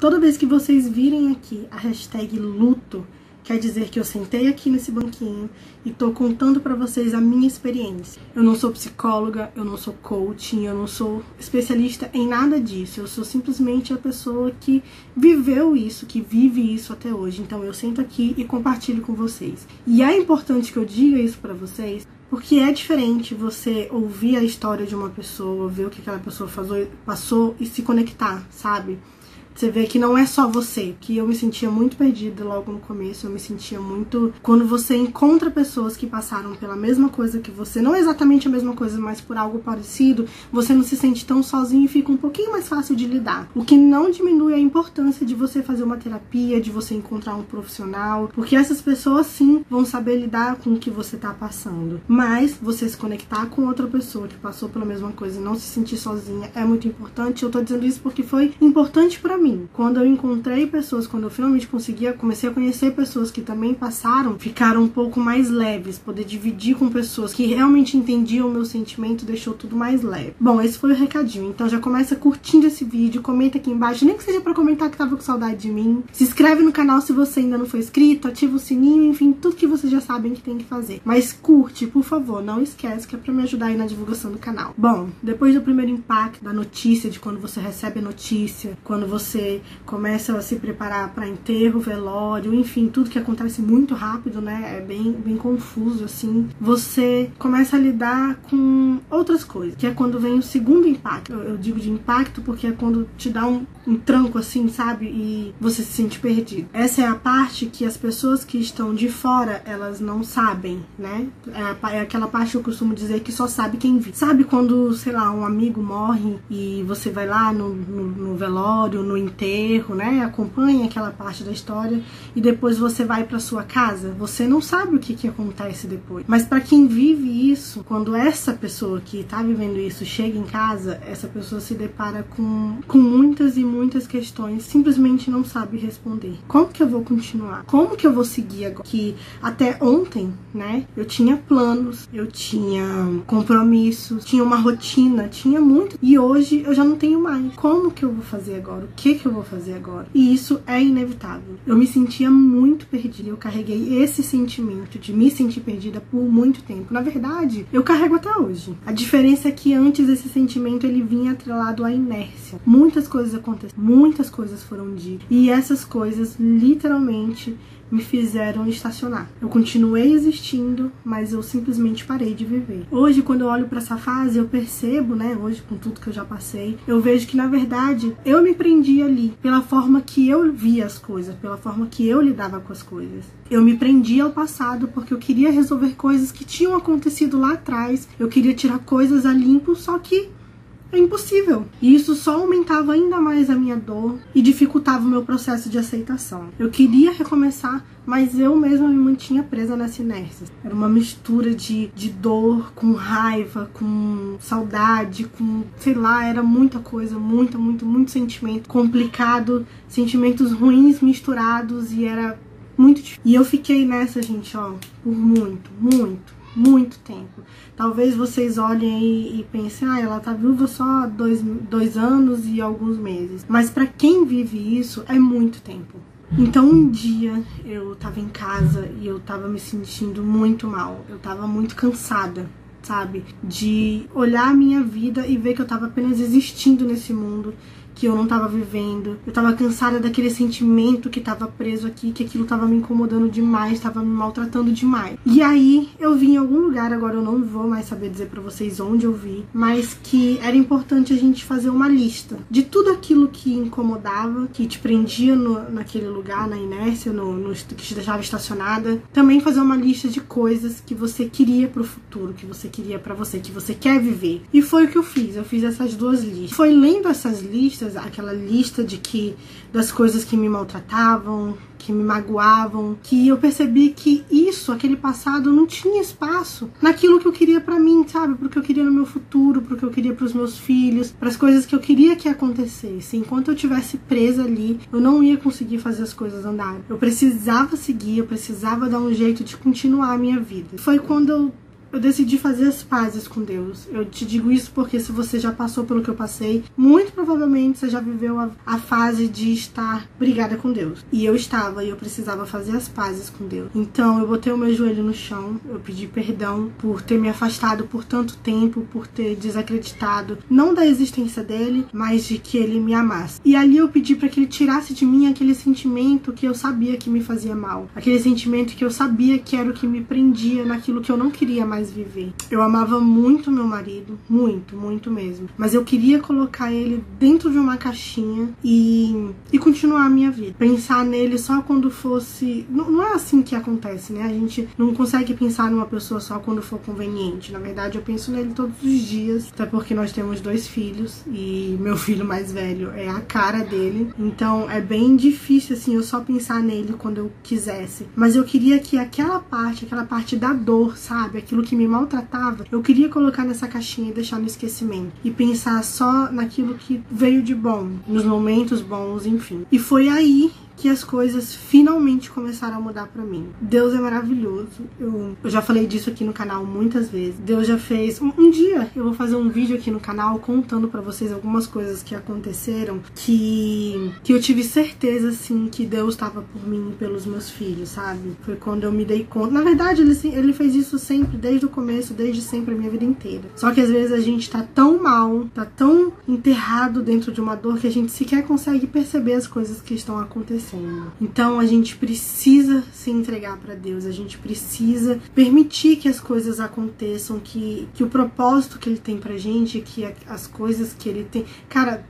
Toda vez que vocês virem aqui a hashtag luto, quer dizer que eu sentei aqui nesse banquinho e tô contando pra vocês a minha experiência. Eu não sou psicóloga, eu não sou coaching, eu não sou especialista em nada disso. Eu sou simplesmente a pessoa que viveu isso, que vive isso até hoje. Então eu sento aqui e compartilho com vocês. E é importante que eu diga isso pra vocês, porque é diferente você ouvir a história de uma pessoa, ver o que aquela pessoa passou e se conectar, sabe? Você vê que não é só você, que eu me sentia muito perdida logo no começo, eu me sentia muito... Quando você encontra pessoas que passaram pela mesma coisa que você, não exatamente a mesma coisa, mas por algo parecido, você não se sente tão sozinho e fica um pouquinho mais fácil de lidar. O que não diminui a importância de você fazer uma terapia, de você encontrar um profissional, porque essas pessoas sim vão saber lidar com o que você tá passando. Mas você se conectar com outra pessoa que passou pela mesma coisa e não se sentir sozinha é muito importante. Eu tô dizendo isso porque foi importante pra mim. Quando eu encontrei pessoas, quando eu finalmente comecei a conhecer pessoas que também passaram, ficaram um pouco mais leves. Poder dividir com pessoas que realmente entendiam o meu sentimento deixou tudo mais leve. Bom, esse foi o recadinho. Então já começa curtindo esse vídeo, comenta aqui embaixo, nem que seja pra comentar que tava com saudade de mim. Se inscreve no canal se você ainda não foi inscrito, ativa o sininho, enfim, tudo que vocês já sabem que tem que fazer. Mas curte, por favor, não esquece que é pra me ajudar aí na divulgação do canal. Bom, depois do primeiro impacto da notícia, de quando você recebe a notícia, quando você começa a se preparar para enterro, velório, enfim, tudo que acontece muito rápido, né? É bem confuso, assim. Você começa a lidar com outras coisas, que é quando vem o segundo impacto. Eu digo de impacto porque é quando te dá um tranco, assim, sabe? E você se sente perdido. Essa é a parte que as pessoas que estão de fora, elas não sabem, né? É aquela parte que eu costumo dizer que só sabe quem vive. Sabe quando, sei lá, um amigo morre e você vai lá no velório, no enterro, né? Acompanha aquela parte da história e depois você vai para sua casa. Você não sabe o que acontece depois. Mas para quem vive isso, quando essa pessoa que tá vivendo isso chega em casa, essa pessoa se depara com muitas e muitas questões, simplesmente não sabe responder. Como que eu vou continuar? Como que eu vou seguir agora? Que até ontem, né? Eu tinha planos, eu tinha compromissos, tinha uma rotina, tinha muito. E hoje eu já não tenho mais. Como que eu vou fazer agora? O que eu vou fazer agora? E isso é inevitável. Eu me sentia muito perdida. Eu carreguei esse sentimento de me sentir perdida por muito tempo. Na verdade, eu carrego até hoje. A diferença é que antes esse sentimento ele vinha atrelado à inércia. Muitas coisas aconteceram, muitas coisas foram ditas. E essas coisas literalmente me fizeram estacionar. Eu continuei existindo, mas eu simplesmente parei de viver. Hoje, quando eu olho pra essa fase, eu percebo, né, hoje com tudo que eu já passei, eu vejo que, na verdade, eu me prendi ali, pela forma que eu via as coisas, pela forma que eu lidava com as coisas. Eu me prendi ao passado porque eu queria resolver coisas que tinham acontecido lá atrás, eu queria tirar coisas a limpo, só que é impossível. E isso só aumentava ainda mais a minha dor e dificultava o meu processo de aceitação. Eu queria recomeçar, mas eu mesma me mantinha presa nessa inércia. Era uma mistura de dor, com raiva, com saudade, com, sei lá, era muita coisa, muito sentimento complicado, sentimentos ruins misturados e era muito difícil. E eu fiquei nessa, gente, ó, por muito tempo. Talvez vocês olhem e pensem, ah, ela tá viúva só há dois anos e alguns meses. Mas pra quem vive isso, é muito tempo. Então um dia eu tava em casa e eu tava me sentindo muito mal. Eu tava muito cansada, sabe? De olhar a minha vida e ver que eu tava apenas existindo nesse mundo, que eu não tava vivendo. Eu tava cansada daquele sentimento que tava preso aqui, que aquilo tava me incomodando demais, tava me maltratando demais. E aí eu vi em algum lugar, agora eu não vou mais saber dizer pra vocês onde eu vi, mas que era importante a gente fazer uma lista de tudo aquilo que incomodava, que te prendia naquele lugar, na inércia, que te deixava estacionada. Também fazer uma lista de coisas que você queria pro futuro, que você queria pra você, que você quer viver. E foi o que eu fiz essas duas listas. Foi lendo essas listas, aquela lista das coisas que me maltratavam, que me magoavam, que eu percebi que aquele passado não tinha espaço naquilo que eu queria pra mim, sabe? Pro que eu queria no meu futuro, pro que eu queria pros meus filhos, pras coisas que eu queria que acontecessem. Enquanto eu tivesse presa ali, eu não ia conseguir fazer as coisas andarem. Eu precisava seguir, eu precisava dar um jeito de continuar a minha vida. Foi quando eu eu decidi fazer as pazes com Deus. Eu te digo isso porque se você já passou pelo que eu passei, muito provavelmente você já viveu a fase de estar brigada com Deus. E eu estava, e eu precisava fazer as pazes com Deus. Então eu botei o meu joelho no chão, eu pedi perdão por ter me afastado por tanto tempo, por ter desacreditado, não da existência dele, mas de que ele me amasse. E ali eu pedi para que ele tirasse de mim aquele sentimento que eu sabia que me fazia mal, aquele sentimento que eu sabia que era o que me prendia naquilo que eu não queria mais viver. Eu amava muito meu marido, muito, muito mesmo, mas eu queria colocar ele dentro de uma caixinha e continuar a minha vida, pensar nele só quando fosse... Não é assim que acontece, né? A gente não consegue pensar numa pessoa só quando for conveniente. Na verdade, eu penso nele todos os dias, até porque nós temos 2 filhos e meu filho mais velho é a cara dele, então é bem difícil, assim, eu só pensar nele quando eu quisesse. Mas eu queria que aquela parte da dor, sabe? Aquilo que me maltratava, eu queria colocar nessa caixinha e deixar no esquecimento. E pensar só naquilo que veio de bom, nos momentos bons, enfim. E foi aí que as coisas finalmente começaram a mudar pra mim. Deus é maravilhoso. Eu já falei disso aqui no canal muitas vezes. Deus já fez... Um dia eu vou fazer um vídeo aqui no canal contando pra vocês algumas coisas que aconteceram que eu tive certeza, assim, que Deus estava por mim e pelos meus filhos, sabe? Foi quando eu me dei conta. Na verdade, ele fez isso sempre, desde o começo, desde sempre, a minha vida inteira. Só que às vezes a gente tá tão mal, tá tão enterrado dentro de uma dor que a gente sequer consegue perceber as coisas que estão acontecendo. Então a gente precisa se entregar para Deus, a gente precisa permitir que as coisas aconteçam, que o propósito que ele tem pra gente, que as coisas que ele tem... Cara,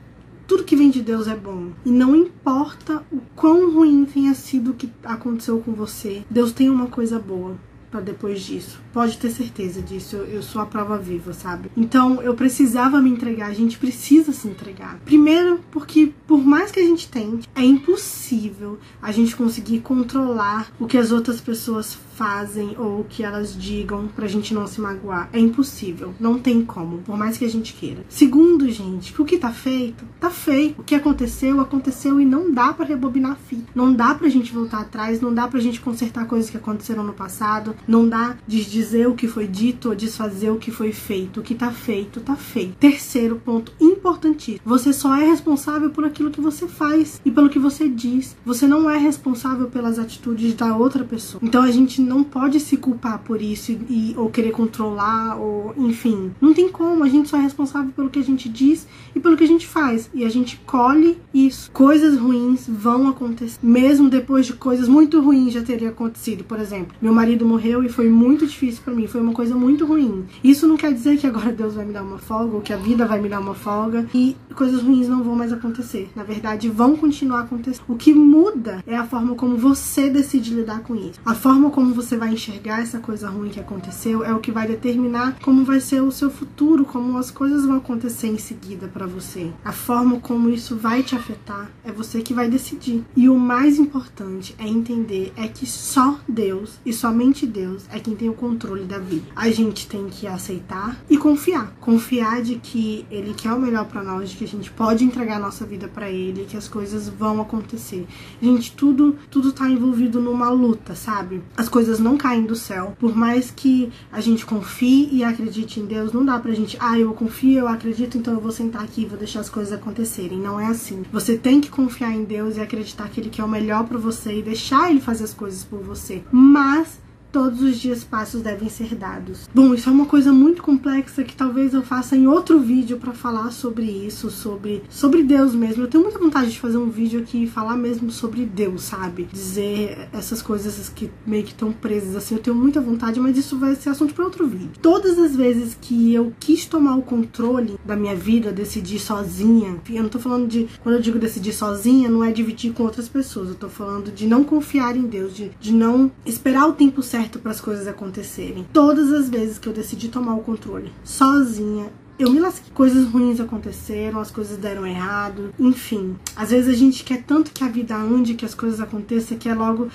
tudo que vem de Deus é bom. E não importa o quão ruim tenha sido o que aconteceu com você, Deus tem uma coisa boa pra depois disso. Pode ter certeza disso, eu sou a prova viva, sabe? Então eu precisava me entregar, a gente precisa se entregar. Primeiro porque por mais que a gente tente, é impossível a gente conseguir controlar o que as outras pessoas fazem ou o que elas digam pra gente não se magoar. É impossível, não tem como, por mais que a gente queira. Segundo, gente, que o que tá feito, tá feito. O que aconteceu, aconteceu e não dá pra rebobinar a fita. Não dá pra gente voltar atrás, não dá pra gente consertar coisas que aconteceram no passado, não dá de dizer o que foi dito ou desfazer o que foi feito. O que tá feito, tá feito. Terceiro ponto importantíssimo. Você só é responsável por aquilo que você faz e pelo que você diz. Você não é responsável pelas atitudes da outra pessoa. Então a gente não pode se culpar por isso ou querer controlar, ou enfim. Não tem como, a gente só é responsável pelo que a gente diz e pelo que a gente faz. E a gente colhe isso. Coisas ruins vão acontecer. Mesmo depois de coisas muito ruins já terem acontecido. Por exemplo, meu marido morreu e foi muito difícil pra mim. Foi uma coisa muito ruim. Isso não quer dizer que agora Deus vai me dar uma folga, ou que a vida vai me dar uma folga, e coisas ruins não vão mais acontecer. Na verdade, vão continuar acontecendo. O que muda é a forma como você decide lidar com isso. A forma como você vai enxergar essa coisa ruim que aconteceu é o que vai determinar como vai ser o seu futuro, como as coisas vão acontecer em seguida pra você. A forma como isso vai te afetar é você que vai decidir. E o mais importante é entender é que só Deus e somente Deus é quem tem o controle da vida. A gente tem que aceitar e confiar. Confiar de que Ele quer o melhor pra nós, de que a gente pode entregar a nossa vida pra Ele, que as coisas vão acontecer. Gente, tudo tá envolvido numa luta, sabe? As coisas não caem do céu. Por mais que a gente confie e acredite em Deus, não dá pra gente, eu confio, eu acredito, então eu vou sentar aqui e vou deixar as coisas acontecerem. Não é assim. Você tem que confiar em Deus e acreditar que Ele quer o melhor pra você e deixar Ele fazer as coisas por você. Mas todos os dias passos devem ser dados. Bom, isso é uma coisa muito complexa que talvez eu faça em outro vídeo pra falar sobre isso, sobre Deus mesmo. Eu tenho muita vontade de fazer um vídeo aqui e falar mesmo sobre Deus, sabe? Dizer essas coisas que meio que estão presas, assim. Eu tenho muita vontade, mas isso vai ser assunto pra outro vídeo. Todas as vezes que eu quis tomar o controle da minha vida, decidir sozinha, eu não tô falando de... Quando eu digo decidir sozinha, não é dividir com outras pessoas. Eu tô falando de não confiar em Deus, de não esperar o tempo certo para as coisas acontecerem. Todas as vezes que eu decidi tomar o controle sozinha, eu me lasquei. Coisas ruins aconteceram, as coisas deram errado, enfim. Às vezes a gente quer tanto que a vida ande, que as coisas aconteçam, quer logo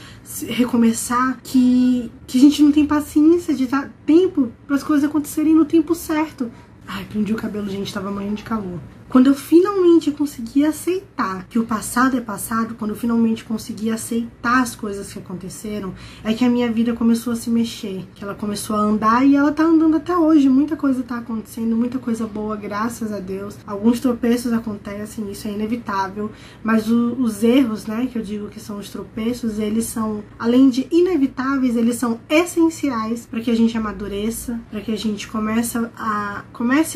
recomeçar, que a gente não tem paciência de dar tempo para as coisas acontecerem no tempo certo. Ai, prendi o cabelo, gente, tava morrendo de calor. Quando eu finalmente consegui aceitar que o passado é passado, quando eu finalmente consegui aceitar as coisas que aconteceram, é que a minha vida começou a se mexer, que ela começou a andar e ela tá andando até hoje. Muita coisa tá acontecendo, muita coisa boa, graças a Deus. Alguns tropeços acontecem, isso é inevitável, mas os erros, né, que eu digo que são os tropeços, eles são, além de inevitáveis, eles são essenciais para que a gente amadureça, para que a gente comece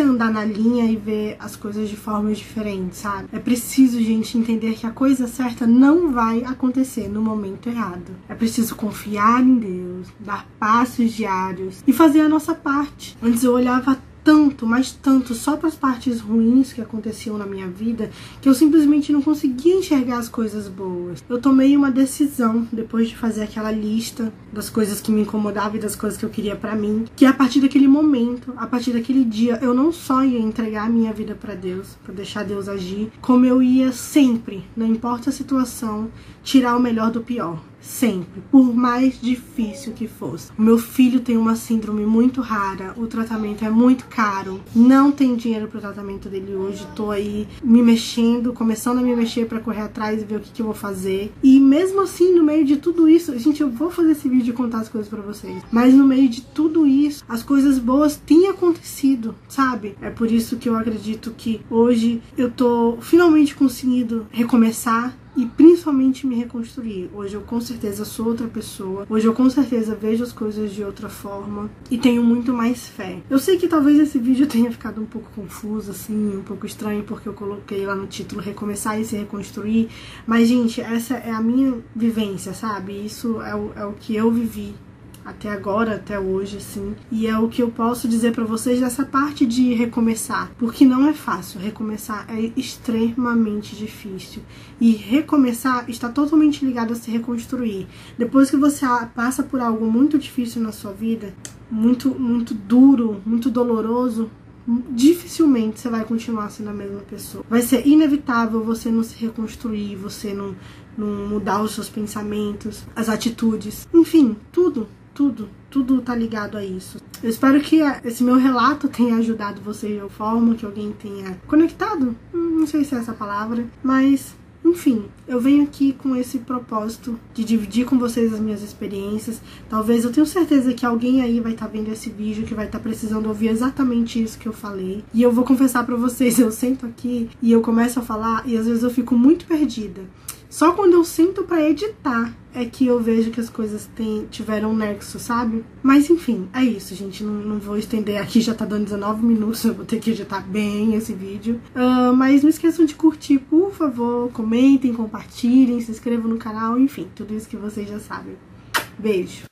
a andar na linha e ver as coisas de formas diferentes, sabe? É preciso, gente, entender que a coisa certa não vai acontecer no momento errado. É preciso confiar em Deus, dar passos diários e fazer a nossa parte. Antes eu olhava tanto, mas tanto, só para as partes ruins que aconteciam na minha vida, que eu simplesmente não conseguia enxergar as coisas boas. Eu tomei uma decisão, depois de fazer aquela lista das coisas que me incomodavam e das coisas que eu queria pra mim, que a partir daquele momento, a partir daquele dia, eu não só ia entregar a minha vida pra Deus, pra deixar Deus agir, como eu ia sempre, não importa a situação, tirar o melhor do pior. Sempre, por mais difícil que fosse. O meu filho tem uma síndrome muito rara, o tratamento é muito caro, não tem dinheiro pro tratamento dele hoje, tô aí me mexendo, começando a me mexer pra correr atrás e ver o que eu vou fazer. E mesmo assim, no meio de tudo isso, gente, eu vou fazer esse vídeo e contar as coisas pra vocês, mas no meio de tudo isso, as coisas boas têm acontecido, sabe? É por isso que eu acredito que hoje eu tô finalmente conseguindo recomeçar e principalmente me reconstruir. Hoje eu com certeza sou outra pessoa. Hoje eu com certeza vejo as coisas de outra forma e tenho muito mais fé. Eu sei que talvez esse vídeo tenha ficado um pouco confuso, assim, um pouco estranho, porque eu coloquei lá no título recomeçar e se reconstruir. Mas, gente, essa é a minha vivência, sabe? Isso é o que eu vivi até agora, até hoje, assim. E é o que eu posso dizer pra vocês dessa parte de recomeçar. Porque não é fácil. Recomeçar é extremamente difícil. E recomeçar está totalmente ligado a se reconstruir. Depois que você passa por algo muito difícil na sua vida, muito duro, muito doloroso, dificilmente você vai continuar sendo a mesma pessoa. Vai ser inevitável você não se reconstruir, você não mudar os seus pensamentos, as atitudes, enfim, tudo tá ligado a isso. Eu espero que esse meu relato tenha ajudado vocês de uma forma, que alguém tenha conectado, não sei se é essa palavra, mas enfim, eu venho aqui com esse propósito de dividir com vocês as minhas experiências. Talvez, eu tenho certeza que alguém aí vai estar vendo esse vídeo que vai estar precisando ouvir exatamente isso que eu falei. E eu vou confessar pra vocês, eu sento aqui e eu começo a falar e às vezes eu fico muito perdida. Só quando eu sento pra editar é que eu vejo que as coisas tiveram um nexo, sabe? Mas enfim, é isso, gente. Não vou estender aqui, já tá dando 19 minutos, eu vou ter que editar bem esse vídeo. Mas não esqueçam de curtir, por favor. Comentem, compartilhem, se inscrevam no canal, enfim, tudo isso que vocês já sabem. Beijo!